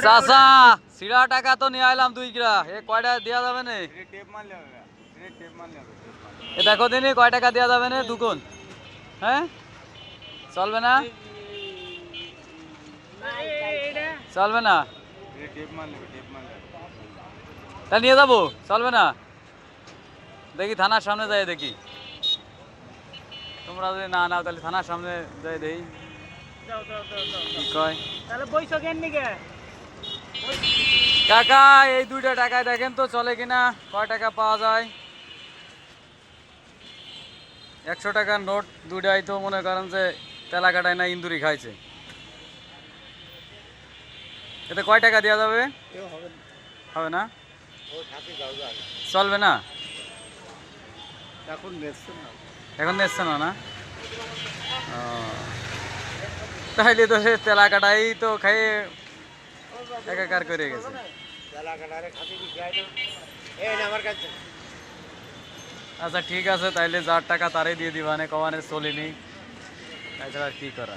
চাচা সিরা টাকা তো নিয়ে আইলাম 2 গ্রা এ কয়টা দেয়া যাবে না এ দেখো দিনই কয় টাকা দেয়া যাবে না দুগুণ হ্যাঁ চলবে না চলবে না তা নিয়ে যাবো চলবে না দেখি থানার সামনে যাই দেখি তোমরা যদি না নাও তাহলে থানার সামনে যাই দেখি কি কয় কাকা এই 2টা টাকায় দেখেন তো চলে কিনা কয় টাকা পাওয়া যায় 100 টাকার নোট 2টাই তো মনে করেন যে তেলা কাটায় না ইন্দুরি খাইছে এতে কয় টাকা দেওয়া যাবে হবে না চলবে না এখন নিচ্ছে না না তাইলে তো সে তেলা কাটাই তো খাইয়ে একাকার করে গেছে আচ্ছা ঠিক আছে তাইলে যার টাকা তারই দিয়ে দিবানে কমানে চলিনি এছাড়া আর কি করা